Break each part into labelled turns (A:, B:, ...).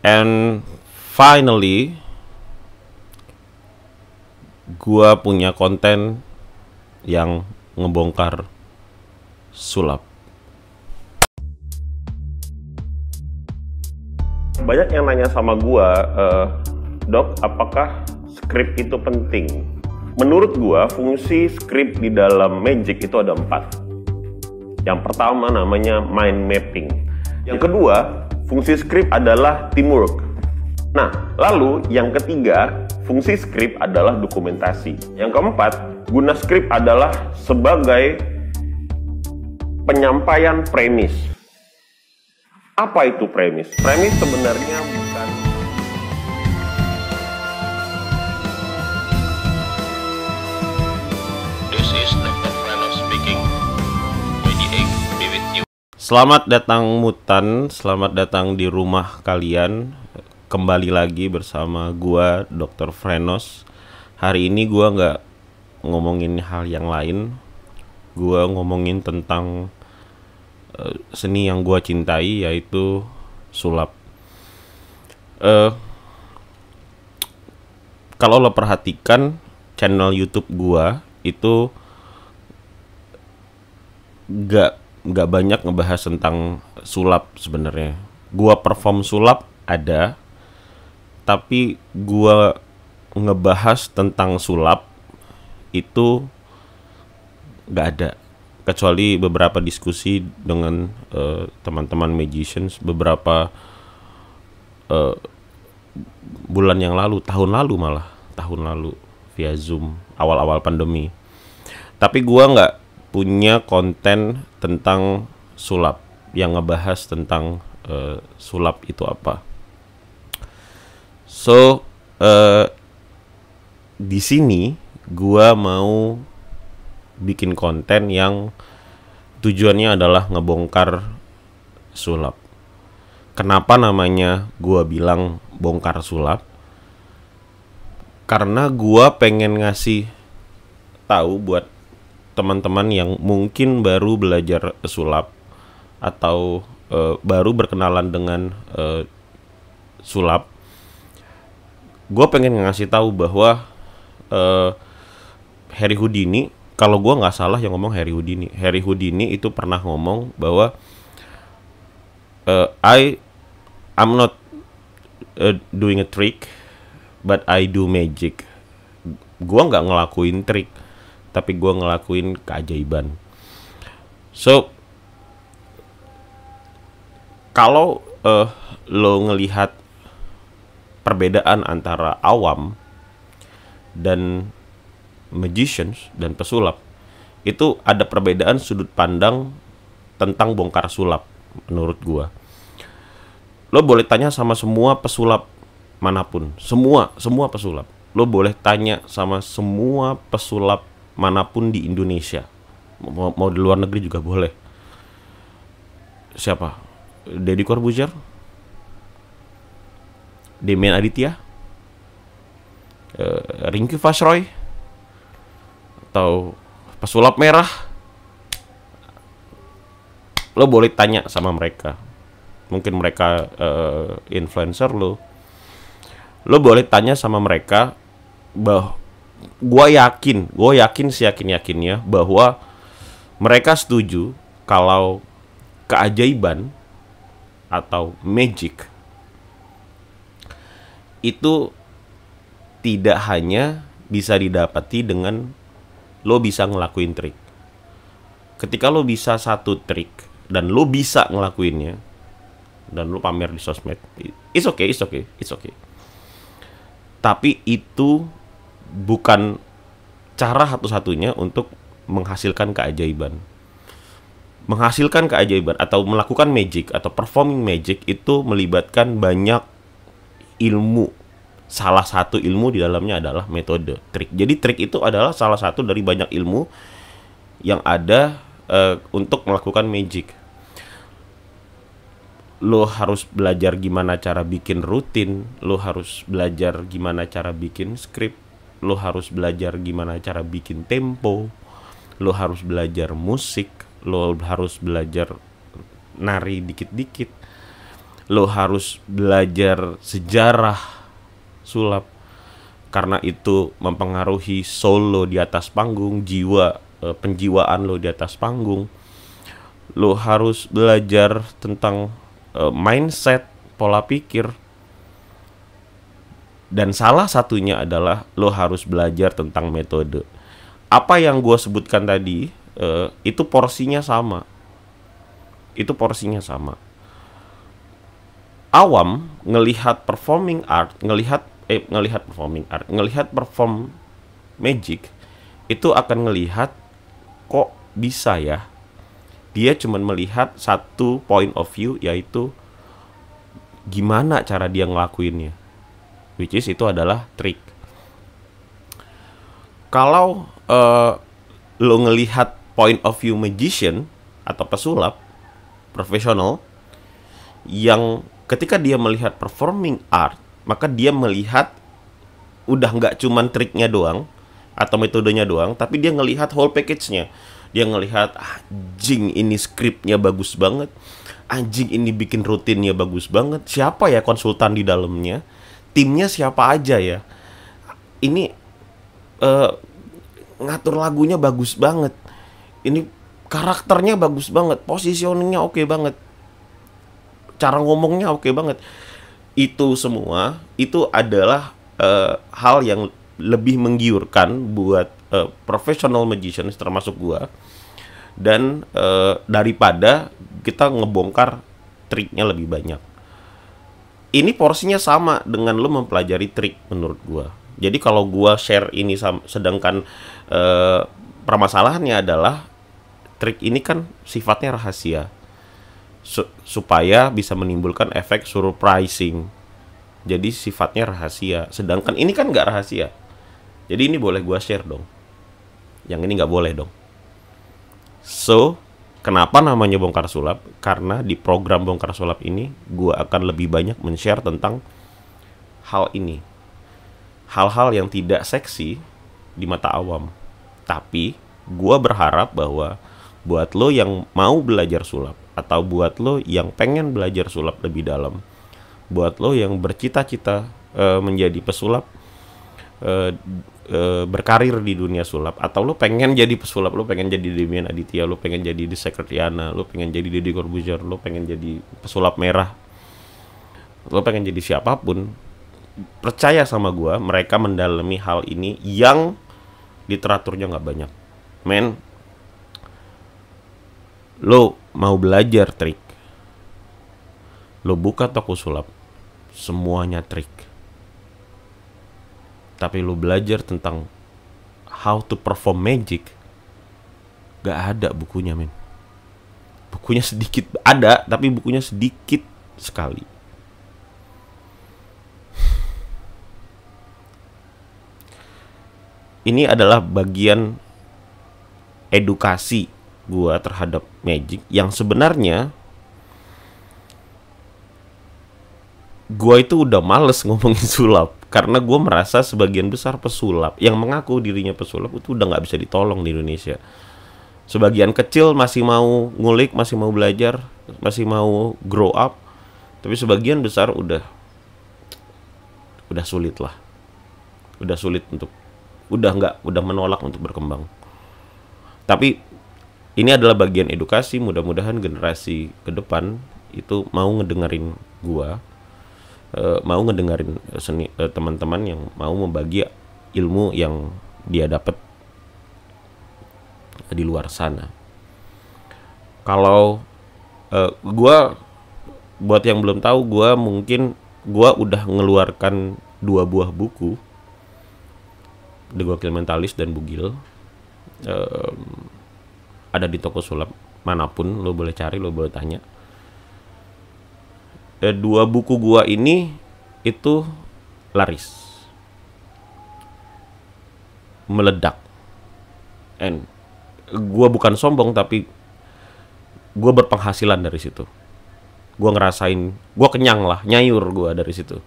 A: And finally, gua punya konten yang ngebongkar sulap. Banyak yang nanya sama gua, Dok, apakah skrip itu penting? Menurut gua, fungsi skrip di dalam Magic itu ada 4. Yang pertama namanya mind mapping. Yang kedua, fungsi skrip adalah teamwork. Nah, lalu yang ketiga, fungsi skrip adalah dokumentasi. Yang keempat, guna skrip adalah sebagai penyampaian premis. Apa itu premis? Premis sebenarnya bukan...
B: This is Dr. Frenos speaking. May the egg be with you.
A: Selamat datang Mutan, selamat datang di rumah kalian. Kembali lagi bersama gua Dr. Frenos. Hari ini gua nggak ngomongin hal yang lain. Gua ngomongin tentang seni yang gua cintai, yaitu sulap. Kalau lo perhatikan channel YouTube gua itu nggak banyak ngebahas tentang sulap sebenarnya. Gua perform sulap ada, tapi gua ngebahas tentang sulap itu nggak ada, kecuali beberapa diskusi dengan teman-teman magicians beberapa bulan yang lalu, tahun lalu via Zoom awal-awal pandemi. Tapi gua nggak punya konten tentang sulap yang ngebahas tentang sulap itu apa. So di sini gua mau bikin konten yang tujuannya adalah ngebongkar sulap. Kenapa namanya gua bilang bongkar sulap? Karena gua pengen ngasih tahu buat teman-teman yang mungkin baru belajar sulap atau baru berkenalan dengan sulap. Gua pengen ngasih tahu bahwa Harry Houdini, kalau gue nggak salah yang ngomong Harry Houdini itu pernah ngomong bahwa I'm not doing a trick, but I do magic. Gue nggak ngelakuin trik, tapi gue ngelakuin keajaiban. So kalau lo ngelihat perbedaan antara awam dan magicians dan pesulap, itu ada perbedaan sudut pandang tentang bongkar sulap menurut gua. Lo boleh tanya sama semua pesulap manapun, semua pesulap. Lo boleh tanya sama semua pesulap manapun di Indonesia, mau di luar negeri juga boleh. Siapa? Deddy Corbuzier, Demian Aditya, Ringky Fashroy, atau pesulap merah. Lo boleh tanya sama mereka. Mungkin mereka influencer lo. Lo boleh tanya sama mereka bahwa gue yakin seyakin-yakinnya bahwa mereka setuju kalau keajaiban atau magic itu tidak hanya bisa didapati dengan lo bisa ngelakuin trik. Ketika lo bisa satu trik dan lo bisa ngelakuinnya dan lo pamer di sosmed, it's okay. Tapi itu bukan cara satu-satunya untuk menghasilkan keajaiban. Menghasilkan keajaiban atau melakukan magic atau performing magic itu melibatkan banyak ilmu. Salah satu ilmu di dalamnya adalah metode trik. Jadi trik itu adalah salah satu dari banyak ilmu yang ada untuk melakukan magic. Lo harus belajar gimana cara bikin rutin, lo harus belajar gimana cara bikin skrip, lo harus belajar gimana cara bikin tempo, lo harus belajar musik, lo harus belajar nari dikit-dikit. lo harus belajar sejarah sulap, karena itu mempengaruhi soul lo di atas panggung, penjiwaan lo di atas panggung. Lo harus belajar tentang mindset, pola pikir. Dan salah satunya adalah lo harus belajar tentang metode. Apa yang gue sebutkan tadi, itu porsinya sama. Awam ngelihat perform magic, itu akan ngelihat kok bisa ya. Dia cuman melihat satu point of view, yaitu gimana cara dia ngelakuinnya, which is itu adalah trik. Kalau lo ngelihat point of view magician atau pesulap profesional, yang ketika dia melihat performing art, maka dia melihat udah nggak cuman triknya doang atau metodenya doang, tapi dia ngelihat whole package-nya. Dia ngelihat, anjing ini skripnya bagus banget, anjing ini bikin rutinnya bagus banget, siapa ya konsultan di dalamnya, timnya siapa aja ya, ini ngatur lagunya bagus banget, ini karakternya bagus banget, positioningnya oke banget, cara ngomongnya oke banget. Itu semua itu adalah hal yang lebih menggiurkan buat professional magician termasuk gua, dan daripada kita ngebongkar triknya lebih banyak. Ini porsinya sama dengan lo mempelajari trik menurut gua. Jadi kalau gua share ini sedangkan permasalahannya adalah trik ini kan sifatnya rahasia, supaya bisa menimbulkan efek surprising. Jadi sifatnya rahasia, sedangkan ini kan nggak rahasia. Jadi ini boleh gua share dong, yang ini nggak boleh dong. So, kenapa namanya bongkar sulap? Karena di program bongkar sulap ini gua akan lebih banyak men-share tentang hal ini, hal-hal yang tidak seksi di mata awam. Tapi gua berharap bahwa buat lo yang mau belajar sulap, atau buat lo yang pengen belajar sulap lebih dalam, buat lo yang bercita-cita menjadi pesulap, berkarir di dunia sulap, atau lo pengen jadi pesulap, lo pengen jadi Demian Aditya, lo pengen jadi The Secretiana, lo pengen jadi Deddy Corbuzier, lo pengen jadi pesulap merah, lo pengen jadi siapapun, percaya sama gua, mereka mendalami hal ini yang literaturnya nggak banyak. Men, lo mau belajar trik, lo buka toko sulap, semuanya trik. Tapi lo belajar tentang how to perform magic, gak ada bukunya, men. Bukunya sedikit, ada, tapi bukunya sedikit sekali. Ini adalah bagian edukasi gua terhadap magic yang sebenarnya gua itu udah males ngomongin sulap, karena gua merasa sebagian besar pesulap yang mengaku dirinya pesulap itu udah nggak bisa ditolong di Indonesia. Sebagian kecil masih mau ngulik, masih mau belajar, masih mau grow up, tapi sebagian besar udah sulit lah, udah sulit untuk, udah menolak untuk berkembang. Tapi ini adalah bagian edukasi, mudah-mudahan generasi ke depan itu mau ngedengerin gua, mau ngedengerin teman-teman yang mau membagi ilmu yang dia dapat di luar sana. Kalau gua, buat yang belum tahu, gua udah ngeluarkan 2 buah buku, The Gokil Mentalist dan Bugil. Ada di toko sulap manapun, lo boleh cari, lo boleh tanya. 2 buku gua ini itu laris, meledak. And gua bukan sombong, tapi gua berpenghasilan dari situ. Gua ngerasain, gua kenyang lah, nyayur gua dari situ.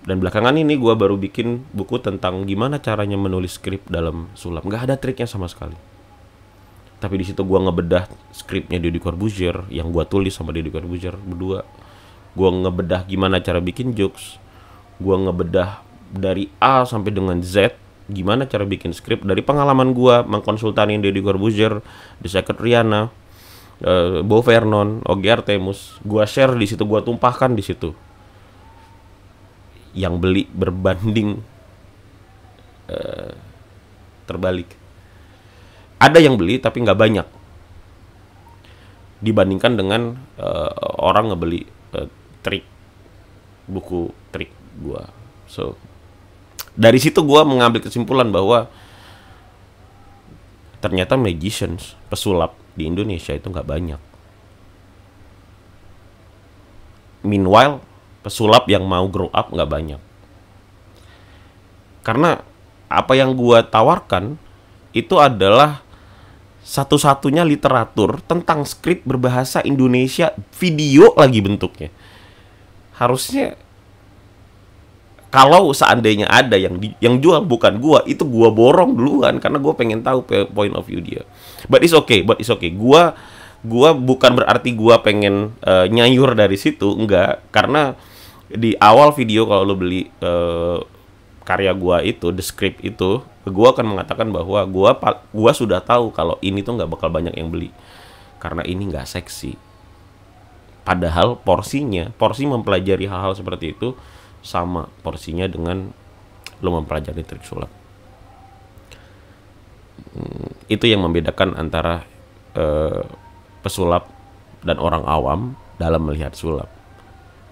A: Dan belakangan ini gua baru bikin buku tentang gimana caranya menulis skrip dalam sulap. Nggak ada triknya sama sekali. Tapi di situ gua ngebedah skripnya Deddy Corbuzier yang gua tulis sama Deddy Corbuzier berdua. Gue ngebedah gimana cara bikin jokes. Gue ngebedah dari A sampai dengan Z gimana cara bikin skrip dari pengalaman gue mengkonsultani Deddy Corbuzier, The Secret Rihanna, Bo Vernon, Ogi Artemus. Gue share di situ, gue tumpahkan di situ. Yang beli berbanding terbalik. Ada yang beli tapi nggak banyak dibandingkan dengan orang ngebeli trik, buku trik gua. So dari situ gua mengambil kesimpulan bahwa ternyata magicians, pesulap di Indonesia itu nggak banyak. Meanwhile pesulap yang mau grow up nggak banyak. Karena apa yang gua tawarkan itu adalah satu-satunya literatur tentang skrip berbahasa Indonesia, video lagi bentuknya. Harusnya kalau seandainya ada yang jual bukan gua, itu gua borong duluan karena gua pengen tahu point of view dia. But it's okay. Gua bukan berarti gua pengen nyayur dari situ, enggak. Karena di awal video kalau lo beli karya gua itu, the script itu, gua akan mengatakan bahwa gua sudah tahu kalau ini tuh nggak bakal banyak yang beli karena ini nggak seksi. Padahal porsi mempelajari hal-hal seperti itu sama porsinya dengan lo mempelajari trik sulap. Itu yang membedakan antara pesulap dan orang awam dalam melihat sulap.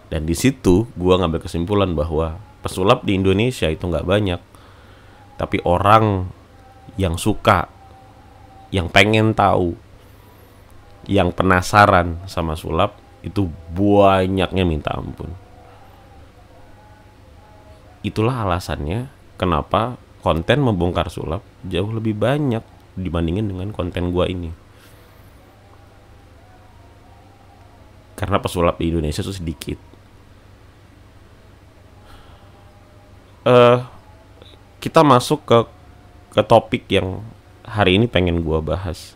A: Dan di situ gua ngambil kesimpulan bahwa pesulap di Indonesia itu nggak banyak, tapi orang yang suka, yang pengen tahu, yang penasaran sama sulap itu banyaknya minta ampun. Itulah alasannya kenapa konten membongkar sulap jauh lebih banyak dibandingin dengan konten gua ini. Karena pesulap di Indonesia itu sedikit. Kita masuk ke topik yang hari ini pengen gua bahas.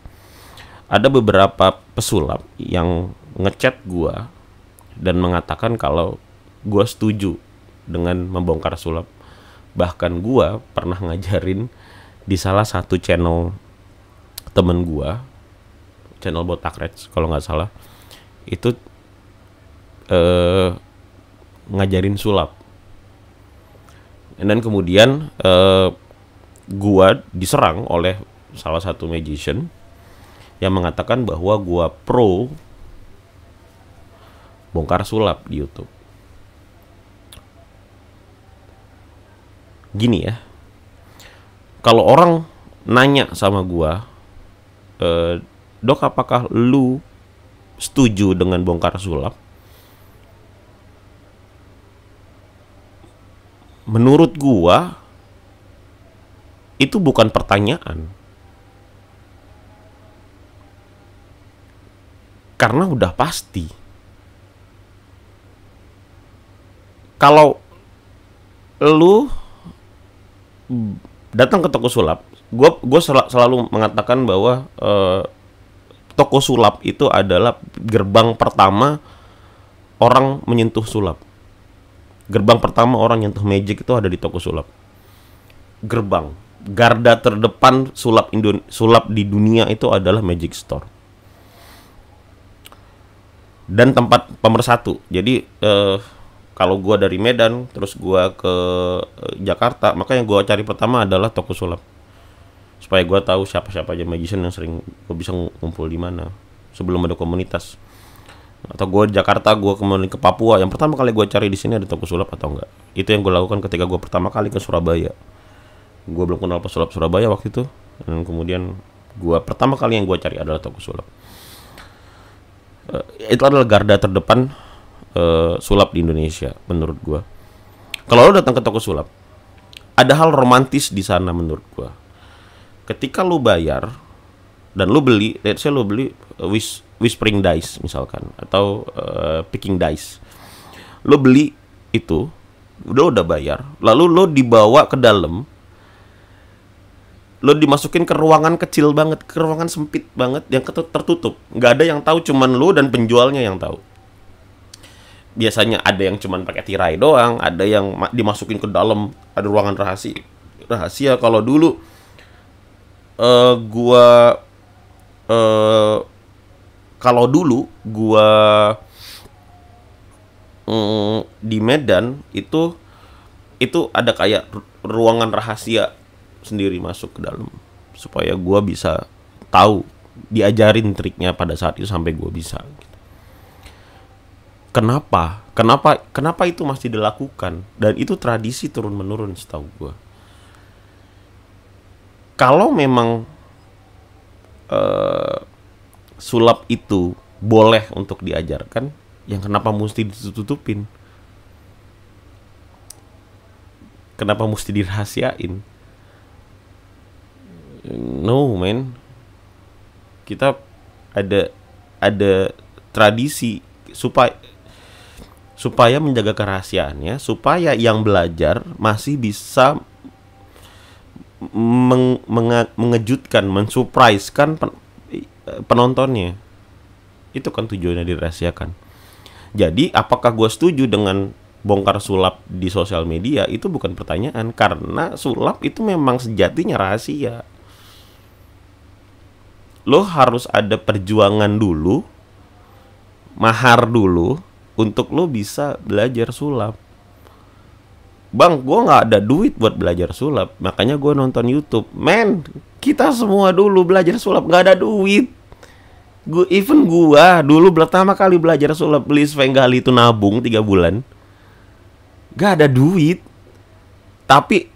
A: Ada beberapa pesulap yang ngechat gua dan mengatakan kalau gua setuju dengan membongkar sulap. Bahkan gua pernah ngajarin di salah satu channel temen gua, channel Botak Reds kalau nggak salah, itu ngajarin sulap. Dan kemudian gua diserang oleh salah satu magician yang mengatakan bahwa gua pro bongkar sulap di YouTube. Gini ya, kalau orang nanya sama gua, Dok, apakah lu setuju dengan bongkar sulap? Menurut gua itu bukan pertanyaan, karena udah pasti. Kalau lu datang ke toko sulap, gue selalu mengatakan bahwa toko sulap itu adalah gerbang pertama orang menyentuh sulap. Gerbang pertama orang nyentuh magic itu ada di toko sulap. Gerbang, garda terdepan sulap di dunia itu adalah Magic Store. Dan tempat pemersatu. Jadi kalau gua dari Medan terus gua ke Jakarta, maka yang gua cari pertama adalah toko sulap. Supaya gua tahu siapa-siapa aja magician yang sering gua bisa ngumpul di mana sebelum ada komunitas. Atau gue di Jakarta, gue kembali ke Papua, yang pertama kali gue cari di sini ada toko sulap atau enggak. Itu yang gue lakukan ketika gue pertama kali ke Surabaya. Gue belum kenal pesulap Surabaya waktu itu, dan kemudian gue pertama kali yang gue cari adalah toko sulap. Itu adalah garda terdepan sulap di Indonesia menurut gue. Kalau lo datang ke toko sulap, ada hal romantis di sana menurut gue. Ketika lo bayar dan lo beli, let's say lo beli whispering dice misalkan, atau picking dice, lo beli itu udah bayar, lalu lo dibawa ke dalam, lo dimasukin ke ruangan kecil banget, ke ruangan sempit banget yang tertutup, nggak ada yang tahu, cuman lo dan penjualnya yang tahu. biasanya ada yang cuman pakai tirai doang, ada yang dimasukin ke dalam, ada ruangan rahasia. Kalau dulu gua kalau dulu gua di Medan itu ada kayak ruangan rahasia sendiri masuk ke dalam supaya gua bisa tahu, diajarin triknya pada saat itu sampai gua bisa gitu. Kenapa itu masih dilakukan dan itu tradisi turun menurun setahu gua. Kalau memang sulap itu boleh untuk diajarkan, yang kenapa mesti ditutupin? Kenapa mesti dirahasiain? No man, kita ada tradisi supaya menjaga kerahasiaannya, supaya yang belajar masih bisa mengejutkan, mensurprisekan penontonnya. Itu kan tujuannya dirahasiakan. Jadi apakah gue setuju dengan bongkar sulap di sosial media? Itu bukan pertanyaan, karena sulap itu memang sejatinya rahasia. Lo harus ada perjuangan dulu, mahar dulu, untuk lo bisa belajar sulap. Bang, gue gak ada duit buat belajar sulap, makanya gue nonton YouTube. Men, kita semua dulu belajar sulap gak ada duit. Even gue dulu pertama kali belajar sulap, beli Svengali itu nabung 3 bulan, gak ada duit. Tapi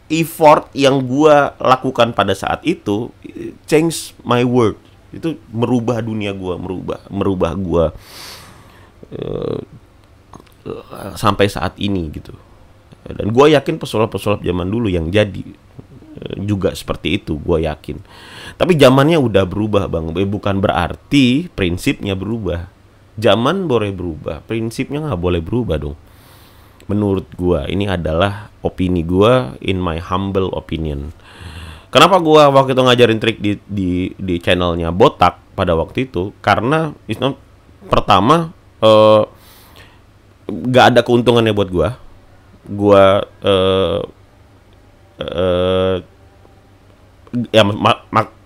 A: effort yang gue lakukan pada saat itu change my world. Itu merubah dunia gue, merubah gue sampai saat ini gitu. Dan gue yakin pesulap-pesulap zaman dulu yang jadi juga seperti itu, gue yakin. Tapi zamannya udah berubah bang, bukan berarti prinsipnya berubah. Zaman boleh berubah, prinsipnya nggak boleh berubah dong. Menurut gue, ini adalah opini gue, in my humble opinion. Kenapa gue waktu itu ngajarin trik di channelnya Botak pada waktu itu? Karena pertama gak ada keuntungannya buat gue.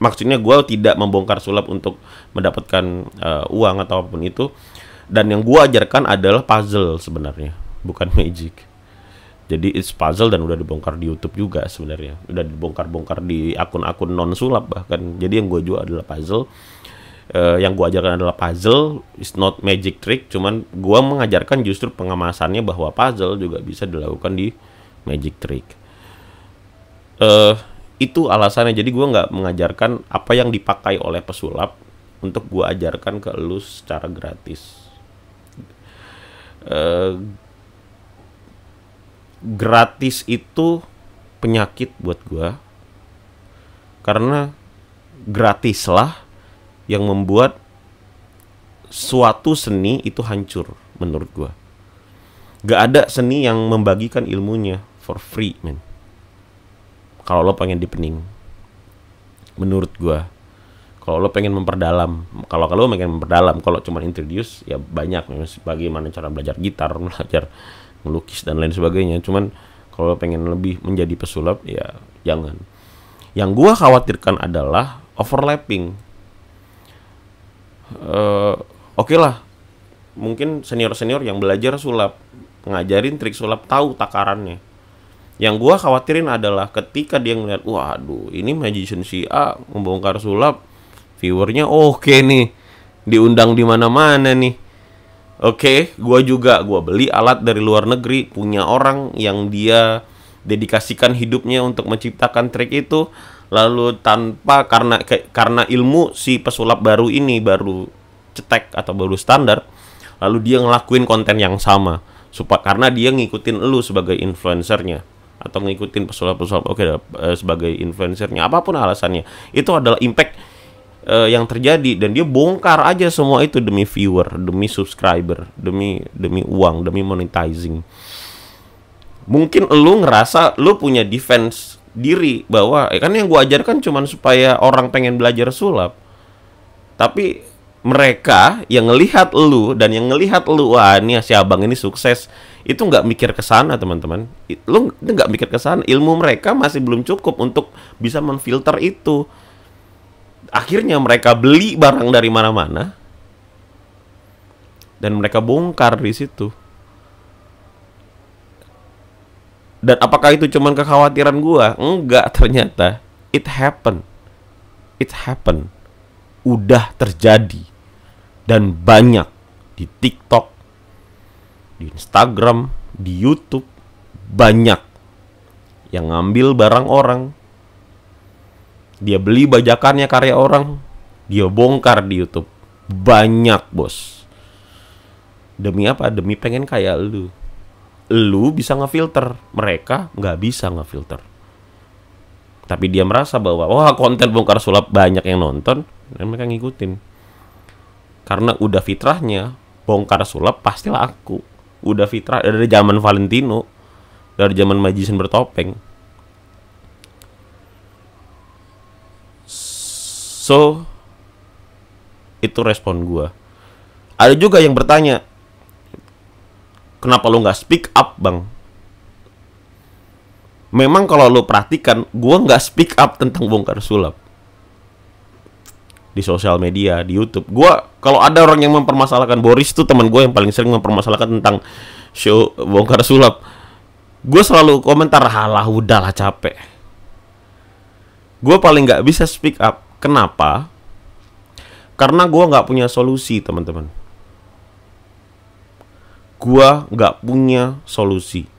A: Maksudnya gue tidak membongkar sulap untuk mendapatkan uang atau apapun itu. Dan yang gue ajarkan adalah puzzle sebenarnya, bukan magic. Jadi it's puzzle dan udah dibongkar di YouTube juga sebenarnya. Udah dibongkar-bongkar di akun-akun non sulap bahkan. Jadi yang gue jual adalah puzzle. Yang gue ajarkan adalah puzzle, it's not magic trick. Cuman gue mengajarkan justru pengemasannya bahwa puzzle juga bisa dilakukan di magic trick. Itu alasannya. Jadi gue nggak mengajarkan apa yang dipakai oleh pesulap untuk gue ajarkan ke lu secara gratis. Gratis itu penyakit buat gue, karena gratislah yang membuat suatu seni itu hancur menurut gue. Gak ada seni yang membagikan ilmunya for free, man. Kalau lo pengen dipening, menurut gue. Kalau lo pengen memperdalam, kalau cuma introduce, ya banyak, bagaimana cara belajar gitar, belajar melukis dan lain sebagainya. Cuman kalau pengen lebih menjadi pesulap, ya jangan. Yang gua khawatirkan adalah overlapping. Oke lah, mungkin senior-senior yang belajar sulap, ngajarin trik sulap, tahu takarannya. Yang gua khawatirin adalah ketika dia ngeliat, waduh, ini magician si A membongkar sulap, viewernya oke nih, diundang di mana-mana nih. Oke, gua beli alat dari luar negeri, punya orang yang dia dedikasikan hidupnya untuk menciptakan trik itu, lalu tanpa karena ilmu si pesulap baru ini baru cetek atau baru standar, lalu dia ngelakuin konten yang sama, karena dia ngikutin elu sebagai influencernya atau ngikutin pesulap-pesulap sebagai influencernya, apapun alasannya, itu adalah impact yang terjadi, dan dia bongkar aja semua itu demi viewer, demi subscriber, demi uang, demi monetizing. Mungkin lu ngerasa lu punya defense diri bahwa kan yang gua ajarkan cuman supaya orang pengen belajar sulap. Tapi mereka yang ngelihat lu dan yang ngelihat lu, wah ini si abang ini sukses, itu nggak mikir ke sana teman-teman. Lu nggak mikir ke sana, ilmu mereka masih belum cukup untuk bisa menfilter itu. Akhirnya mereka beli barang dari mana-mana dan mereka bongkar di situ. Dan apakah itu cuman kekhawatiran gua? Enggak, ternyata it happened. Udah terjadi. Dan banyak di TikTok, di Instagram, di YouTube, banyak yang ngambil barang orang. Dia beli bajakannya karya orang, dia bongkar di YouTube. Banyak, bos. Demi apa? Demi pengen kayak lu. Lu bisa ngefilter, mereka nggak bisa ngefilter. Tapi dia merasa bahwa wah konten bongkar sulap banyak yang nonton, dan mereka ngikutin. Karena udah fitrahnya bongkar sulap pasti laku. Udah fitrah dari zaman Valentino, dari zaman magician bertopeng. So itu respon gua. Ada juga yang bertanya, kenapa lu nggak speak up, bang? Memang kalau lu perhatikan, gua nggak speak up tentang bongkar sulap di sosial media, di YouTube. Gua kalau ada orang yang mempermasalahkan, Boris tuh teman gue yang paling sering mempermasalahkan tentang show bongkar sulap, gue selalu komentar, halah udahlah capek. Gue paling nggak bisa speak up. Kenapa? Karena gue nggak punya solusi, teman-teman. Gue nggak punya solusi.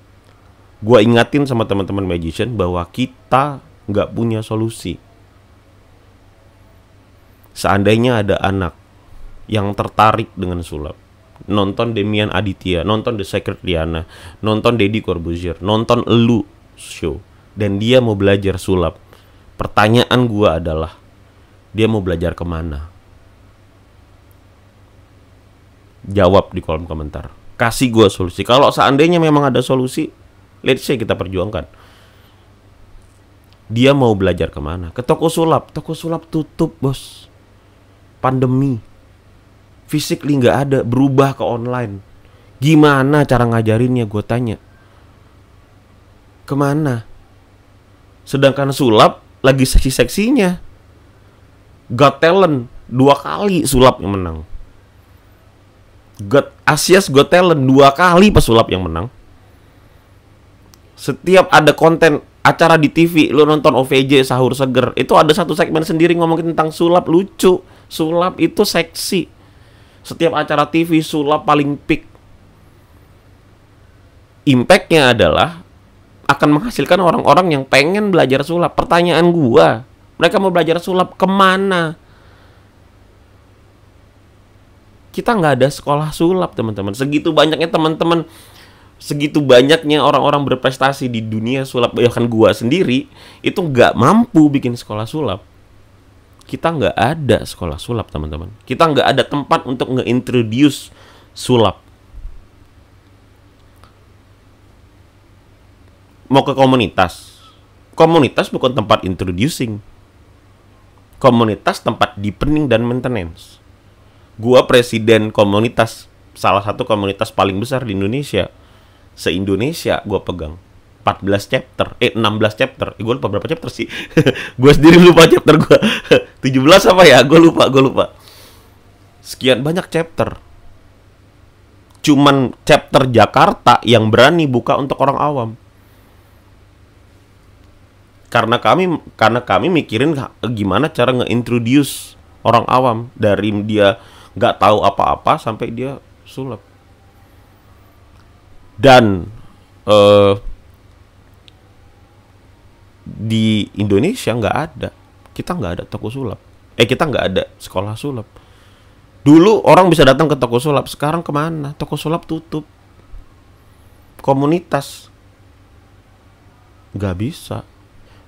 A: Gue ingatin sama teman-teman magician bahwa kita nggak punya solusi. Seandainya ada anak yang tertarik dengan sulap, nonton Demian Aditya, nonton The Secret Liana, nonton Deddy Corbuzier, nonton elu show, dan dia mau belajar sulap, pertanyaan gua adalah, dia mau belajar kemana? Jawab di kolom komentar, kasih gua solusi. Kalau seandainya memang ada solusi, let's say kita perjuangkan. Dia mau belajar kemana? Ke toko sulap. Toko sulap tutup, bos. Pandemi, physically nggak ada, berubah ke online. Gimana cara ngajarinnya, gue tanya. Kemana? Sedangkan sulap lagi seksi-seksinya. Got Talent 2 kali sulap yang menang. Asia's Got Talent 2 kali pesulap yang menang. Setiap ada konten acara di TV, lu nonton OVJ Sahur Seger, itu ada satu segmen sendiri ngomongin tentang sulap, lucu. Sulap itu seksi. Setiap acara TV sulap paling peak. Impact-nya adalah akan menghasilkan orang-orang yang pengen belajar sulap. Pertanyaan gua, mereka mau belajar sulap kemana? Kita nggak ada sekolah sulap, teman-teman. Segitu banyaknya teman-teman, segitu banyaknya orang-orang berprestasi di dunia sulap, bahkan gua sendiri itu nggak mampu bikin sekolah sulap. Kita nggak ada sekolah sulap, teman-teman. Kita nggak ada tempat untuk nge-introduce sulap. Mau ke komunitas. Komunitas bukan tempat introducing. Komunitas tempat deepening dan maintenance. Gua presiden komunitas, salah satu komunitas paling besar di Indonesia. Se-Indonesia gua pegang 14 chapter, 16 chapter. Gue lupa berapa chapter sih. Gue sendiri lupa chapter gue. 17 apa ya? Gue lupa. Sekian banyak chapter. Cuman chapter Jakarta yang berani buka untuk orang awam. Karena kami mikirin gimana cara nge-introduce orang awam dari dia nggak tahu apa-apa sampai dia sulap. Dan di Indonesia nggak ada. Kita nggak ada toko sulap. Kita nggak ada sekolah sulap. Dulu orang bisa datang ke toko sulap. Sekarang kemana? Toko sulap tutup. Komunitas nggak bisa.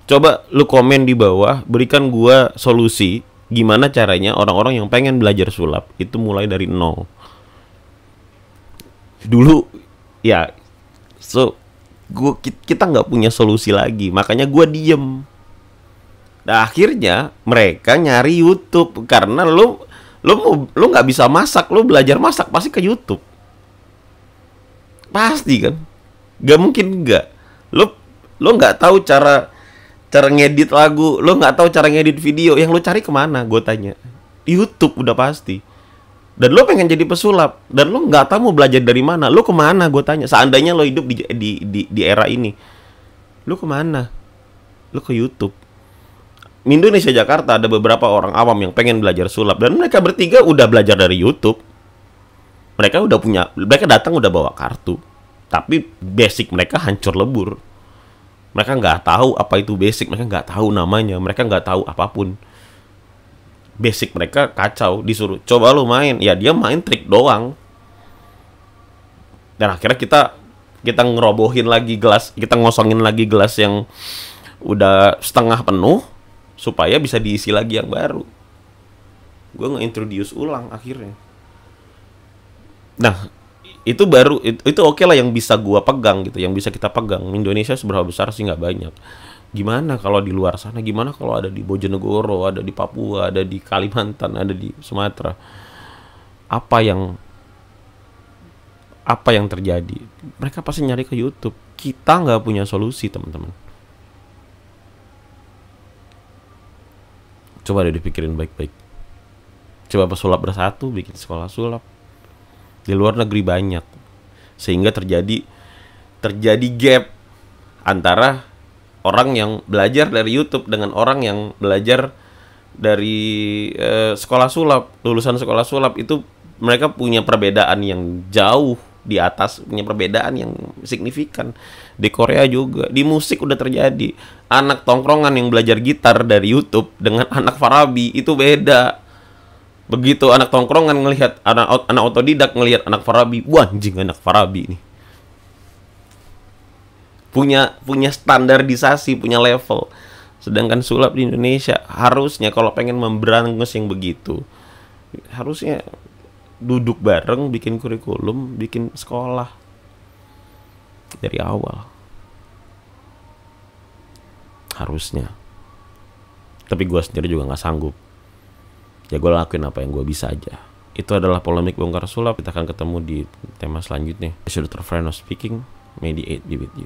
A: Coba lu komen di bawah, berikan gua solusi gimana caranya orang-orang yang pengen belajar sulap itu mulai dari nol. Dulu ya, kita nggak punya solusi lagi, makanya gue diem. Nah akhirnya mereka nyari YouTube karena lu Lu nggak bisa masak, lu belajar masak pasti ke YouTube. Pasti kan? Gak mungkin enggak. Lu nggak tahu cara ngedit lagu, lu nggak tahu cara ngedit video, yang lu cari kemana? Gue tanya. YouTube udah pasti. Dan lu pengen jadi pesulap, dan lu nggak tahu mau belajar dari mana, lu kemana? Gue tanya. Seandainya lu hidup di era ini, lu kemana? Lu ke YouTube. Indonesia Jakarta ada beberapa orang awam yang pengen belajar sulap, dan mereka bertiga udah belajar dari YouTube. Mereka datang udah bawa kartu, tapi basic mereka hancur lebur. Mereka nggak tahu apa itu basic, mereka nggak tahu namanya, mereka nggak tahu apapun. Basic mereka kacau, disuruh coba lu main, ya dia main trik doang. Dan akhirnya kita ngerobohin lagi gelas, kita ngosongin lagi gelas yang udah setengah penuh supaya bisa diisi lagi yang baru. Gue nge-introduce ulang akhirnya. Nah, itu baru itu oke lah yang bisa gua pegang gitu, yang bisa kita pegang. Indonesia seberapa besar sih? Nggak banyak. Gimana kalau di luar sana? Gimana kalau ada di Bojonegoro, ada di Papua, ada di Kalimantan, ada di Sumatera? Apa yang terjadi? Mereka pasti nyari ke YouTube. Kita nggak punya solusi, teman-teman. Coba deh dipikirin baik-baik. Coba pesulap bersatu, bikin sekolah sulap. Di luar negeri banyak, sehingga terjadi gap antara orang yang belajar dari YouTube dengan orang yang belajar dari sekolah sulap. Lulusan sekolah sulap itu mereka punya perbedaan yang jauh di atas, punya perbedaan yang signifikan. Di Korea juga, di musik udah terjadi. Anak tongkrongan yang belajar gitar dari YouTube dengan anak Farabi itu beda. Begitu anak tongkrongan ngelihat anak otodidak ngelihat anak Farabi, wah anjing anak Farabi nih. Punya standarisasi, punya level. Sedangkan sulap di Indonesia harusnya kalau pengen memberangus yang begitu, harusnya duduk bareng, bikin kurikulum, bikin sekolah dari awal. Harusnya. Tapi gue sendiri juga nggak sanggup. Ya gue lakuin apa yang gue bisa aja. Itu adalah polemik bongkar sulap. Kita akan ketemu di tema selanjutnya. Dr. Freno speaking. May the 8 be with you.